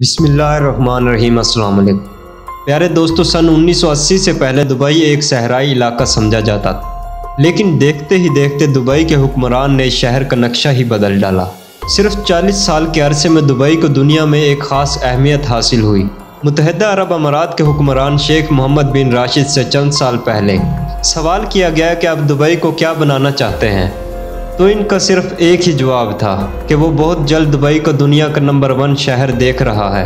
बिस्मिल्लाहिर्रहमानिर्रहीम। अस्सलाम वालेकुम प्यारे दोस्तों, सन 1980 से पहले दुबई एक सहराई इलाका समझा जाता था, लेकिन देखते ही देखते दुबई के हुक्मरान ने इस शहर का नक्शा ही बदल डाला। सिर्फ 40 साल के अरसे में दुबई को दुनिया में एक ख़ास अहमियत हासिल हुई। मुत्तहिदा अरब अमारात के हुक्मरान शेख मोहम्मद बिन राशिद से चंद साल पहले सवाल किया गया कि आप दुबई को क्या बनाना चाहते हैं, तो इनका सिर्फ एक ही जवाब था कि वो बहुत जल्द दुबई को दुनिया का नंबर 1 शहर देख रहा है।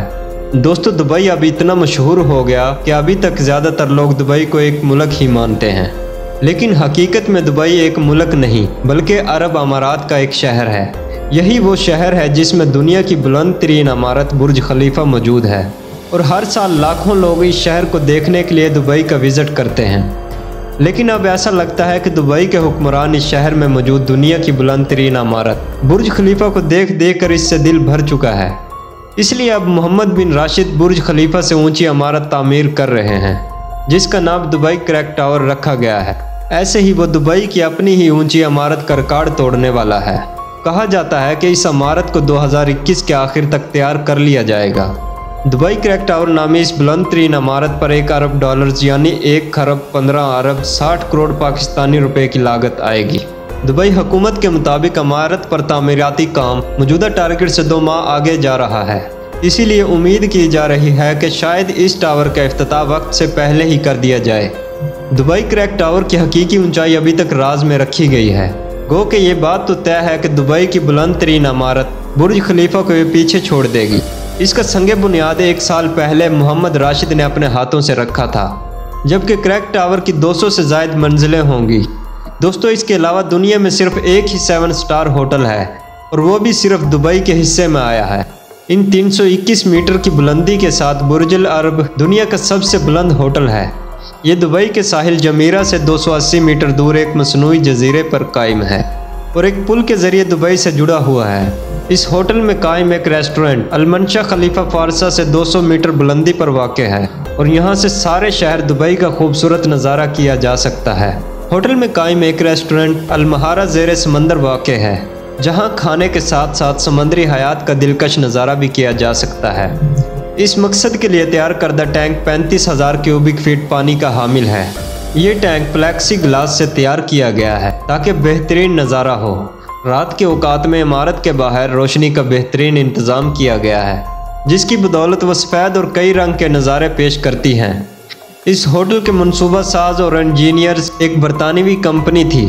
दोस्तों, दुबई अब इतना मशहूर हो गया कि अभी तक ज़्यादातर लोग दुबई को एक मुल्क ही मानते हैं, लेकिन हकीकत में दुबई एक मुल्क नहीं बल्कि अरब अमारात का एक शहर है। यही वो शहर है जिसमें दुनिया की बुलंद तरीन इमारत बुर्ज खलीफा मौजूद है, और हर साल लाखों लोग इस शहर को देखने के लिए दुबई का विज़िट करते हैं। लेकिन अब ऐसा लगता है कि दुबई के हुक्मरान इस शहर में मौजूद दुनिया की बुलंद तरीन इमारत बुर्ज खलीफा को देख देख कर इससे दिल भर चुका है। इसलिए अब मोहम्मद बिन राशिद बुर्ज खलीफा से ऊंची इमारत तामीर कर रहे हैं, जिसका नाम दुबई क्रैक टावर रखा गया है। ऐसे ही वो दुबई की अपनी ही ऊंची इमारत का रिकॉर्ड तोड़ने वाला है। कहा जाता है कि इस इमारत को 2021 के आखिर तक तैयार कर लिया जाएगा। दुबई क्रैक टावर नामी इस बुलंद तरीन इमारत पर $1 अरब यानी 1 खरब 15 अरब 60 करोड़ पाकिस्तानी रुपए की लागत आएगी। दुबई हुकूमत के मुताबिक इमारत पर तामीराती काम मौजूदा टारगेट से 2 माह आगे जा रहा है। इसीलिए उम्मीद की जा रही है कि शायद इस टावर का इफ्तिताह वक्त से पहले ही कर दिया जाए। दुबई क्रैक टावर की हकीकी ऊंचाई अभी तक राज में रखी गई है। गो कि ये बात तो तय है कि दुबई की बुलंद तरीन इमारत बुर्ज खलीफा को पीछे छोड़ देगी। इसका संगे बुनियाद 1 साल पहले मोहम्मद राशिद ने अपने हाथों से रखा था, जबकि क्रैक टावर की 200 से ज़ायद मंजिलें होंगी। दोस्तों, इसके अलावा दुनिया में सिर्फ एक ही 7 स्टार होटल है, और वो भी सिर्फ दुबई के हिस्से में आया है। इन 321 मीटर की बुलंदी के साथ बुर्ज अल अरब दुनिया का सबसे बुलंद होटल है। ये दुबई के साहिल जमीरा से 280 मीटर दूर एक मसनूई जजीरे पर कायम है और एक पुल के ज़रिए दुबई से जुड़ा हुआ है। इस होटल में कायम एक रेस्टोरेंट अल-मंशा खलीफा फारसा से 200 मीटर बुलंदी पर वाक़ है, और यहाँ से सारे शहर दुबई का खूबसूरत नज़ारा किया जा सकता है। होटल में कायम एक रेस्टोरेंट अल-महारा ज़ेरे समंदर वाक़ है, जहाँ खाने के साथ साथ समंदरी हयात का दिलकश नज़ारा भी किया जा सकता है। इस मकसद के लिए तैयार करदा टैंक 35,000 क्यूबिक फीट पानी का हामिल है। ये टैंक प्लेक्सी ग्लास से तैयार किया गया है ताकि बेहतरीन नज़ारा हो। रात के औकात में इमारत के बाहर रोशनी का बेहतरीन इंतज़ाम किया गया है, जिसकी बदौलत वह सफ़ेद और कई रंग के नज़ारे पेश करती हैं। इस होटल के मनसूबा साज और इंजीनियर्स एक बरतानवी कंपनी थी,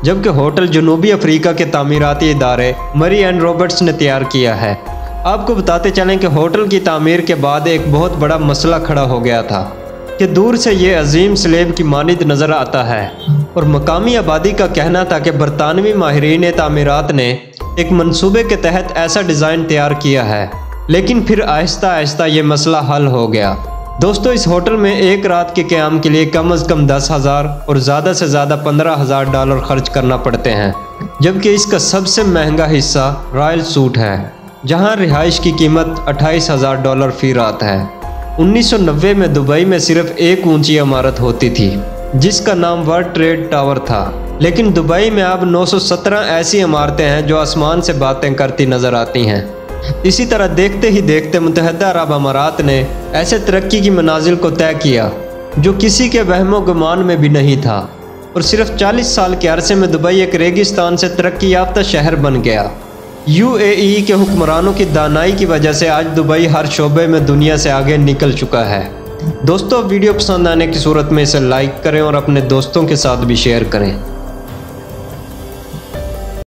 जबकि होटल जनूबी अफ्रीका के तामीराती इदारे मरी एंड रॉबर्ट्स ने तैयार किया है। आपको बताते चलें कि होटल की तामीर के बाद एक बहुत बड़ा मसला खड़ा हो गया था कि दूर से ये अजीम स्लेब की मानिद नज़र आता है, और मकामी आबादी का कहना था कि बरतानवी माहिरीन तामीरात ने एक मंसूबे के तहत ऐसा डिज़ाइन तैयार किया है। लेकिन फिर आहिस्ता आहिस्ता ये मसला हल हो गया। दोस्तों, इस होटल में एक रात के क़याम के लिए कम अज़ कम 10,000 और ज़्यादा से ज़्यादा $15,000 खर्च करना पड़ते हैं, जबकि इसका सबसे महंगा हिस्सा रॉयल सूट है, जहाँ रिहाइश की कीमत $28,000 फ़ी रात है। 1990 में दुबई में सिर्फ एक ऊंची इमारत होती थी, जिसका नाम वर्ल्ड ट्रेड टावर था, लेकिन दुबई में अब 917 ऐसी इमारतें हैं जो आसमान से बातें करती नज़र आती हैं। इसी तरह देखते ही देखते मुत्तहिदा अरब अमारात ने ऐसे तरक्की की मनाजिल को तय किया जो किसी के वहमो गुमान में भी नहीं था, और सिर्फ 40 साल के अरसे में दुबई एक रेगिस्तान से तरक्की याफ्ता शहर बन गया। UAE के हुक्मरानों की दानाई की वजह से आज दुबई हर शोबे में दुनिया से आगे निकल चुका है। दोस्तों, वीडियो पसंद आने की सूरत में इसे लाइक करें और अपने दोस्तों के साथ भी शेयर करें।